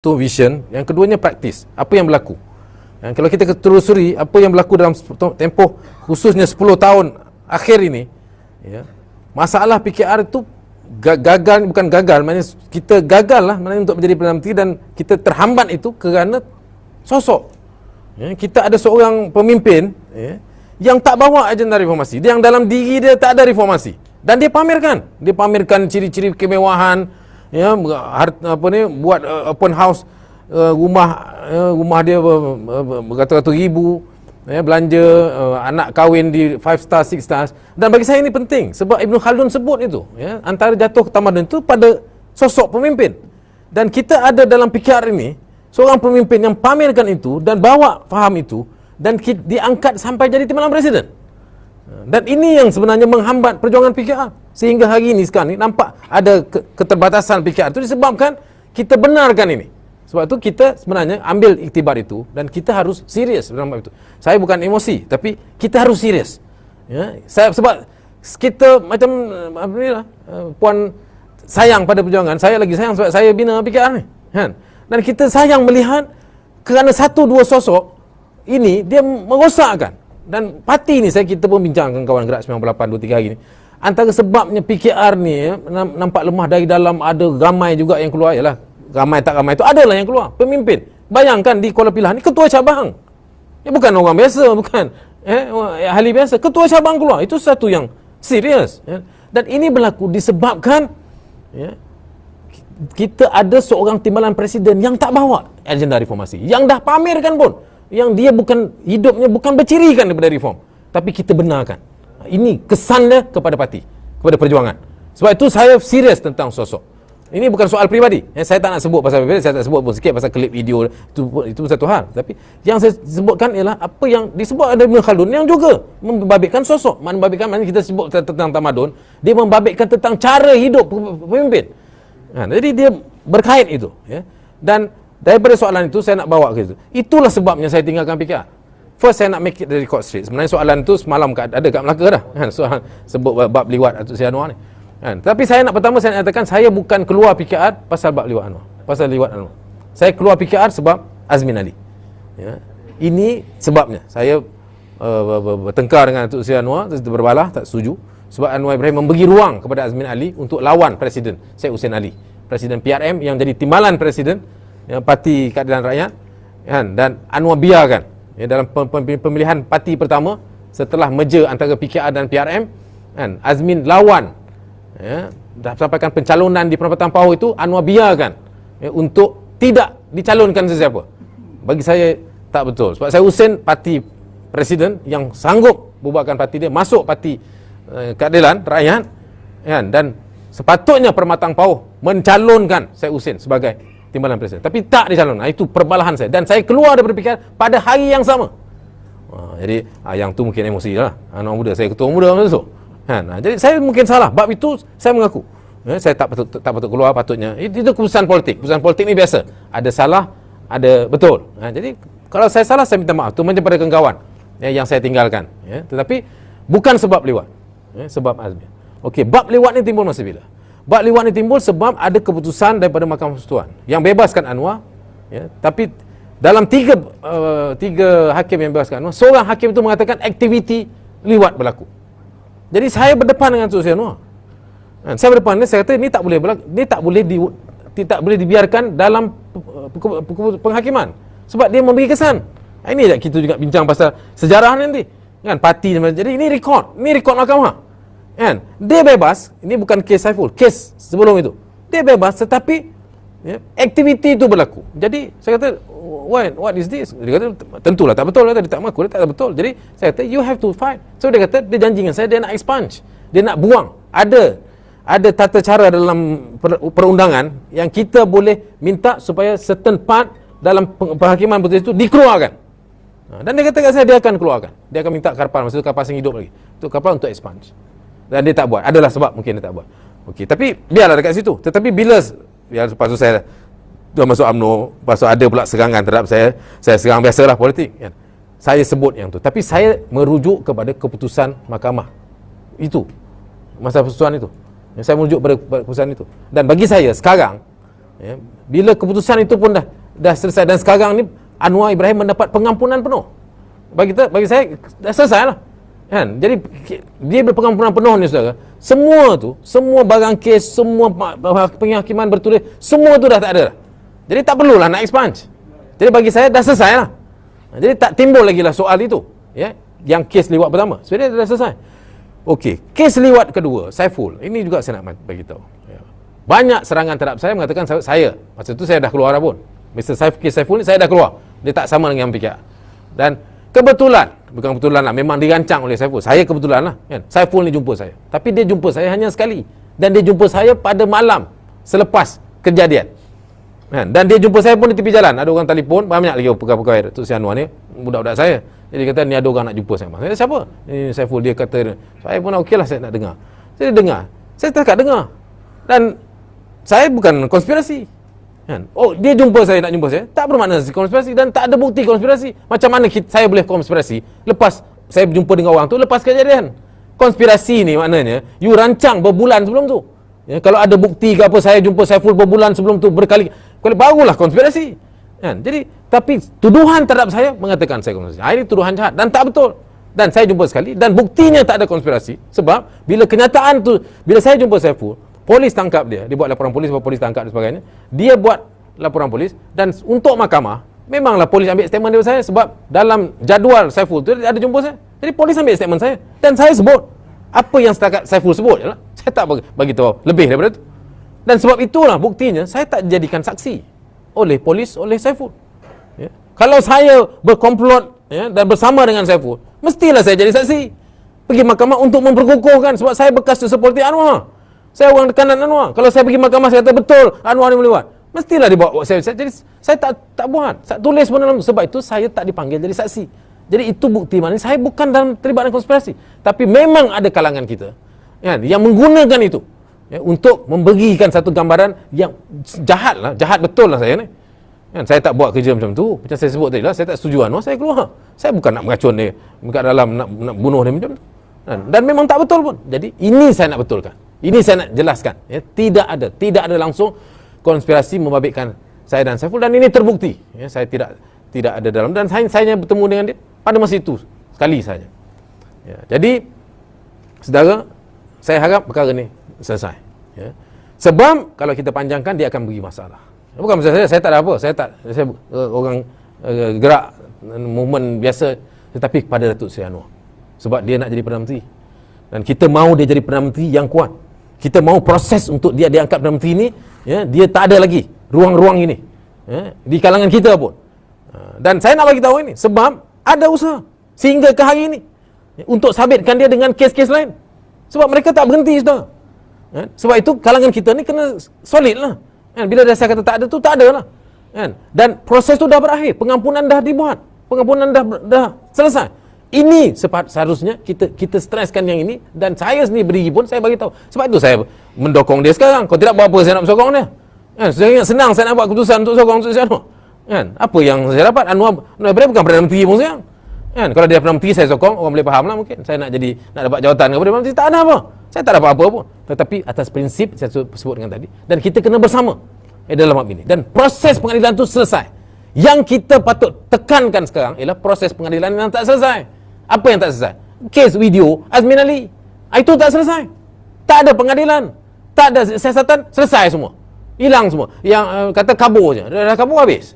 Satu vision, yang keduanya praktis. Apa yang berlaku? Kalau kita telusuri apa yang berlaku dalam tempoh khususnya 10 tahun akhir ini, ya, masalah PKR itu gagal, bukan gagal, maknanya kita gagal lah maknanya untuk menjadi Perdana Menteri, dan kita terhambat itu kerana sosok. Ya, kita ada seorang pemimpin, ya, yang tak bawa agenda reformasi, yang dalam diri dia tak ada reformasi, dan dia pamerkan ciri-ciri kemewahan, ya, buat open house, rumah dia beratus-ratus ribu, ya, belanja, anak kahwin di 5 stars, 6 stars. Dan bagi saya ini penting sebab Ibn Khaldun sebut itu, ya, antara jatuh tamadun itu pada sosok pemimpin. Dan kita ada dalam PKR ini seorang pemimpin yang pamerkan itu dan bawa faham itu, dan diangkat sampai jadi timbalan presiden. Dan ini yang sebenarnya menghambat perjuangan PKR. Sehingga hari ini sekarang ni nampak ada keterbatasan PKR itu disebabkan kita benarkan ini. Sebab itu kita sebenarnya ambil iktibar itu dan kita harus serius dalam bab itu. Saya bukan emosi, tapi kita harus serius. Ya, sebab kita macam puan sayang pada perjuangan, saya lagi sayang sebab saya bina PKR ni, kan? Dan kita sayang melihat kerana satu dua sosok ini dia merosakkan. Dan parti ni kita pun bincang dengan kawan Gerak 98 2-3 hari ni. Antara sebabnya PKR ni, ya, nampak lemah dari dalam, ada ramai juga yang keluar. Yalah, ramai tak ramai itu adalah yang keluar pemimpin. Bayangkan di Kuala Pilah ni ketua cabang. Ya, bukan orang biasa, bukan ahli biasa, ketua cabang keluar. Itu satu yang serius, ya. Dan ini berlaku disebabkan, ya, kita ada seorang timbalan presiden yang tak bawa agenda reformasi, yang dah pamerkan pun yang dia bukan, hidupnya bukan bercirikan daripada reform, tapi kita benarkan. Ini kesannya kepada parti, kepada perjuangan. Sebab itu saya serius tentang sosok. Ini bukan soal peribadi. Saya tak nak sebut pasal peribadi, saya tak sebut pun sikit pasal klip video itu satu hal. Tapi yang saya sebutkan ialah apa yang disebut ada Ibn Khaldun yang juga membabitkan sosok. Membabitkan, maknanya kita sebut tentang tamadun, dia membabitkan tentang cara hidup pemimpin. Jadi dia berkait itu, ya. Dan daripada soalan itu saya nak bawa ke situ. Itulah sebabnya saya tinggalkan PKR. First saya nak make it the record straight. Sebenarnya soalan itu semalam ada kat Melaka dah, kan, soalan sebut bab liwat Datuk Seri Anwar ni, kan. Tapi saya nak pertama saya nyatakan saya bukan keluar PKR pasal bab liwat Anwar, pasal liwat Anwar. Saya keluar PKR sebab Azmin Ali. Ya. Ini sebabnya saya bertengkar dengan Datuk Seri Anwar, berbalah, tak setuju sebab Anwar Ibrahim memberi ruang kepada Azmin Ali untuk lawan Presiden Syed Hussein Ali, Presiden PRM yang jadi timbalan Presiden, ya, Parti Keadilan Rakyat, kan, dan Anwar biarkan, ya, dalam pemilihan parti pertama setelah merger antara PKR dan PRM, kan, Azmin lawan, ya, dah sampaikan pencalonan di Perempatan Pauh itu Anwar biarkan, ya, untuk tidak dicalonkan sesiapa. Bagi saya tak betul. Sebab saya Hussein parti presiden yang sanggup bubarkan parti dia, masuk parti Keadilan Rakyat, kan, dan sepatutnya Perempatan Pauh mencalonkan saya Hussein sebagai timbalan presiden, tapi tak dicalon. Itu perbalahan saya, dan saya keluar daripada PKR pada hari yang sama. Jadi yang tu mungkin emosi lah, anak muda, saya ketua muda masa tu, kan. Jadi saya mungkin salah, bab itu saya mengaku, ya, saya tak patut keluar. Patutnya itu keputusan politik. Keputusan politik ni biasa, ada salah, ada betul. Jadi kalau saya salah, saya minta maaf, tu macam pada kawan, ya, yang saya tinggalkan, ya. Tetapi bukan sebab liwat, ya, sebab Azmin. Okey, bab liwat ni timbul masa bila? Bab liwat ni timbul sebab ada keputusan daripada Mahkamah Persekutuan yang bebaskan Anwar, ya, tapi dalam tiga hakim yang bebaskan Anwar, seorang hakim itu mengatakan aktiviti liwat berlaku. Jadi saya berdepan dengan Datuk Seri Anwar. Saya berdepan dia, saya kata ini tak boleh berlaku, ini tak boleh dibiarkan dalam penghakiman sebab dia memberi kesan. Ini kita juga bincang pasal sejarah nanti, kan, parti. Jadi ini rekod mahkamah. Kan? Dia bebas, ini bukan kes Saiful, kes sebelum itu. Dia bebas tetapi, ya, aktiviti itu berlaku. Jadi saya kata, what is this? Dia kata, tentulah tak betul. Dia tak mengaku, dia tak betul. Jadi saya kata, you have to fight. So dia kata, dia janji dengan saya, dia nak expunge, dia nak buang. Ada tata cara dalam perundangan yang kita boleh minta supaya certain part dalam penghakiman putus itu dikeluarkan. Dan dia kata kat saya, dia akan keluarkan. Dia akan minta kapal, maksudnya kapal yang hidup lagi. Itu kapal untuk expunge. Dan dia tak buat. Adalah sebab mungkin dia tak buat. Okey, tapi biarlah dekat situ. Tetapi lepas tu saya dah masuk UMNO, lepas tu ada pula serangan terhadap saya serang, biasalah politik, kan. Saya sebut yang tu. Tapi saya merujuk kepada keputusan mahkamah itu, masa persekutuan itu. Saya merujuk pada keputusan itu. Dan bagi saya sekarang, Ya, bila keputusan itu pun dah selesai, dan sekarang ni Anwar Ibrahim mendapat pengampunan penuh. Bagi saya dah selesai lah. Kan? Jadi dia berpengampunan penuh ni saudara. Semua barang kes, semua penghakiman bertulis, semua tu dah tak ada. Jadi tak perlulah nak expunge. Jadi bagi saya dah selesai lah. Jadi tak timbul lagi lah soal itu. Ya, yang kes liwat pertama sebenarnya dah selesai. Okey, kes liwat kedua, Saiful. Ini juga saya nak bagi tahu. Ya. Banyak serangan terhadap saya mengatakan saya. Masa tu saya dah keluar dah pun. Mr. Saiful ni saya dah keluar. Dia tak sama dengan PKR. Dan kebetulan, bukan kebetulan lah, memang dirancang oleh Saiful. Saya kebetulan lah, kan? Saiful ni jumpa saya. Tapi dia jumpa saya hanya sekali. Dan dia jumpa saya pada malam selepas kejadian. Kan? Dan dia jumpa saya pun di tepi jalan. Ada orang telefon, banyak lagi pegawai Datuk Seri Anwar ni, budak-budak saya. Jadi dia kata, ni ada orang nak jumpa saya. Saya siapa? Ini Saiful. Dia kata, saya pun okey lah, saya nak dengar. Saya dengar. Saya tak dengar. Dan saya bukan konspirasi. Kan? Oh, dia jumpa saya, nak jumpa saya, tak bermakna konspirasi, dan tak ada bukti konspirasi. Macam mana saya boleh konspirasi lepas saya berjumpa dengan orang tu lepas kejadian? Konspirasi ni maknanya you rancang berbulan sebelum tu. Ya, kalau ada bukti ke apa, saya jumpa Saiful berbulan sebelum tu, berkali barulah konspirasi. Kan? Jadi tapi tuduhan terhadap saya mengatakan saya konspirasi. Ini tuduhan jahat dan tak betul. Dan saya jumpa sekali dan buktinya tak ada konspirasi, sebab bila kenyataan tu, bila saya jumpa Saiful, polis tangkap dia buat laporan polis, polis tangkap dan sebagainya. Dia buat laporan polis, dan untuk mahkamah memanglah polis ambil statement daripada saya, sebab dalam jadual Saiful tu ada jumpa saya. Jadi polis ambil statement saya dan saya sebut apa yang setakat Saiful sebut je lah. Saya tak bagi tahu lebih daripada tu. Dan sebab itulah buktinya saya tak dijadikan saksi oleh polis, oleh Saiful. Ya. Kalau saya berkomplot, ya, dan bersama dengan Saiful, mestilah saya jadi saksi pergi mahkamah untuk memperkukuhkan, sebab saya bekas seperti Anwar. Saya orang kanan Anwar. Kalau saya pergi mahkamah, saya kata betul Anwar ni melewat, mestilah dibawa saya. Jadi saya tak buat, saya tulis pun dalam tu. Sebab itu saya tak dipanggil jadi saksi. Jadi itu bukti mana saya bukan dalam terlibat dalam konspirasi. Tapi memang ada kalangan kita, ya, yang menggunakan itu, ya, untuk memberikan satu gambaran yang jahat lah, jahat betul lah saya ni. Kan? Saya tak buat kerja macam tu. Macam saya sebut tadi lah, saya tak setuju Anwar, saya keluar. Saya bukan nak meracun dia kat dalam, nak bunuh dia macam tu. Dan memang tak betul pun. Jadi ini saya nak betulkan. Ini saya nak jelaskan. Ya, tidak ada langsung konspirasi membabitkan saya dan Saiful, dan ini terbukti. Ya, saya tidak ada dalam, dan saya hanya bertemu dengan dia pada masa itu sekali saja. Ya, jadi saudara, saya harap perkara ni selesai. Ya. Sebab kalau kita panjangkan, dia akan beri masalah. Bukan masalah saya tak ada apa. Saya orang gerak movement biasa, tetapi kepada Datuk Seri Anwar. Sebab dia nak jadi Perdana Menteri. Dan kita mahu dia jadi Perdana Menteri yang kuat. Kita mahu proses untuk dia diangkat Perdana Menteri ni, ya, dia tak ada lagi ruang-ruang ini, ya, di kalangan kita pun. Dan saya nak bagi tahu ini sebab ada usaha sehingga ke hari ini, ya, untuk sabitkan dia dengan kes-kes lain. Sebab mereka tak berhenti, saudara. Ya, sebab itu kalangan kita ni kena solid lah. Ya, bila dah saya kata tak ada tu, tak ada lah. Ya, dan proses tu dah berakhir, pengampunan dah dibuat, pengampunan dah selesai. Ini seharusnya kita streskan yang ini, dan saya sendiri berdiri pun saya bagi tahu. Sebab itu saya mendokong dia sekarang. Kalau tidak, buat apa saya nak sokong dia? Kan, saya senang saya nak buat keputusan untuk sokong Datuk Seri Anwar. Kan, apa yang saya dapat? Anwar bukan Perdana Menteri pun sekarang. Kan, kalau dia Perdana Menteri saya sokong, orang boleh faham lah mungkin. Saya nak dapat jawatan kepada Perdana Menteri, tak ada apa. Saya tak dapat apa pun. Tetapi atas prinsip saya sebut dengan tadi, dan kita kena bersama dalam hal ini. Dan proses pengadilan itu selesai. Yang kita patut tekankan sekarang ialah proses pengadilan yang tak selesai. Apa yang tak selesai? Kes video Azmin Ali. Itu tak selesai. Tak ada pengadilan, tak ada siasatan, selesai semua. Hilang semua. Yang kata kabur je. Dah kabur habis.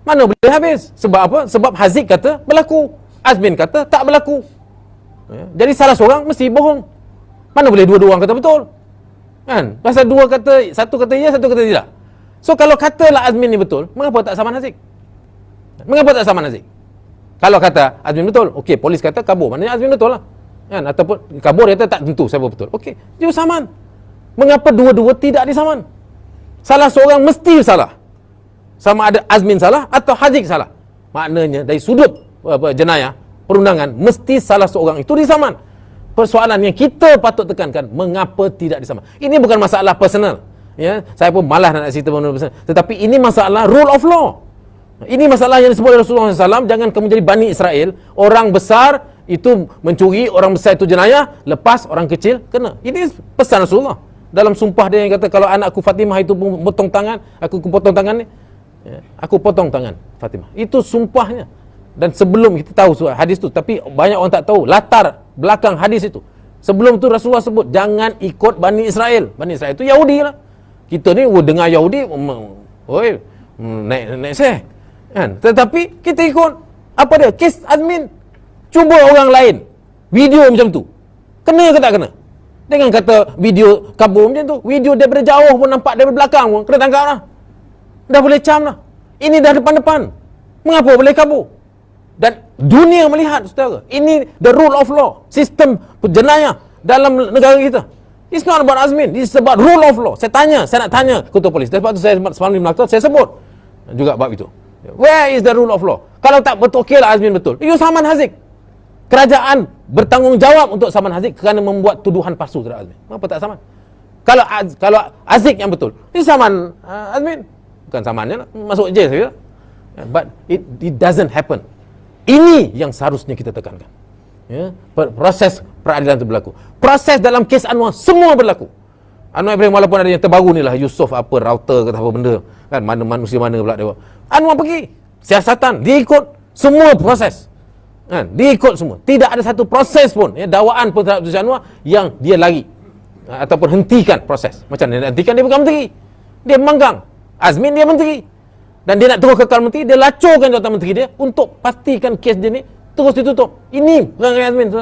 Mana boleh habis? Sebab apa? Sebab Haziq kata berlaku, Azmin kata tak berlaku. Ya? Jadi salah seorang mesti bohong. Mana boleh dua-dua orang kata betul? Kan? Pasal satu kata ya, satu kata tidak. So kalau katalah Azmin ni betul, mengapa tak saman Haziq? Mengapa tak saman Haziq? Kalau kata Azmin betul, okey, polis kata kabur, maknanya Azmin betul lah. Kan? Ataupun kabur, dia kata tak tentu siapa betul. Okey, dia saman. Mengapa dua-dua tidak disaman? Salah seorang mesti salah. Sama ada Azmin salah atau Haziq salah. Maknanya dari sudut jenayah, perundangan, mesti salah seorang itu disaman. Persoalan yang kita patut tekankan, mengapa tidak disaman? Ini bukan masalah personal. Ya, saya pun malas nak cerita personal. Tetapi ini masalah rule of law. Ini masalah yang disebut oleh Rasulullah SAW. Jangan kamu jadi Bani Israel. Orang besar itu mencuri, orang besar itu jenayah, lepas orang kecil kena. Ini pesan Rasulullah. dalam sumpah dia yang kata kalau anakku Fatimah itu potong tangan, aku potong tangan ni, ya, aku potong tangan Fatimah. Itu sumpahnya. Dan sebelum kita tahu hadis tu, tapi banyak orang tak tahu latar belakang hadis itu. Sebelum tu Rasulullah sebut jangan ikut Bani Israel. Bani Israel itu Yahudi lah. Kita ni dengar Yahudi, naik seh. Kan? Tetapi kita ikut apa dia? Kes Azmin. Cuba orang lain video macam tu. Kena ke tak kena? Dengan kata video kabur macam tu, video daripada jauh pun nampak, daripada belakang pun kena tangkap lah. Dah boleh cam lah. Ini dah depan-depan. Mengapa boleh kabur? Dan dunia melihat, saudara, ini the rule of law, sistem jenayah dalam negara kita. It's not about Azmin, it's about rule of law. Saya nak tanya ketua polis. Sebab tu saya semalam di Melaka, saya sebut juga bab itu. Where is the rule of law? Kalau tak betul, okey lah Azmin betul. You Saman Haziq. Kerajaan bertanggungjawab untuk Saman Haziq kerana membuat tuduhan palsu terhadap Azmin. Kenapa tak Saman? Kalau Haziq yang betul, ini Saman Azmin. Bukan Samannya lah, masuk jail saya. But it doesn't happen. Ini yang seharusnya kita tekankan. Ya, proses peradilan itu berlaku. Proses dalam kes Anwar semua berlaku. Anwar Ibrahim walaupun ada yang terbaru ni lah, Yusof apa router ke apa benda, kan mana manusia mana pula dia. Anwar pergi siasatan, dia ikut semua proses. Kan? Dia ikut semua. Tidak ada satu proses pun, ya, dakwaan pun terhadap Anwar yang dia lari ataupun hentikan proses. Macam dia nak hentikan, dia bukan menteri. Dia memanggang. Azmin dia menteri. Dan dia nak terus kekal menteri, dia lacurkan jawatan menteri dia untuk pastikan kes dia ni terus ditutup. Ini perangai Azmin.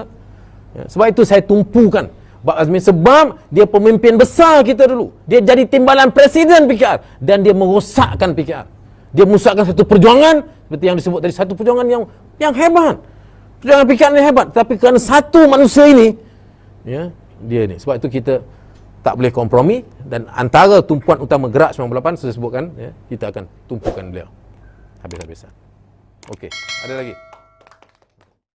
Ya, sebab itu saya tumpukan Bab Azmin, sebab dia pemimpin besar kita dulu. Dia jadi timbalan presiden PKR dan dia merosakkan PKR. Dia merosakkan satu perjuangan seperti yang disebut tadi, satu perjuangan yang hebat. Perjuangan PKR ni hebat, tapi kerana satu manusia ini, ya, dia ni. Sebab itu kita tak boleh kompromi, dan antara tumpuan utama Gerak 98 saya sebutkan, ya, kita akan tumpukan beliau habis-habisan. Okey, ada lagi?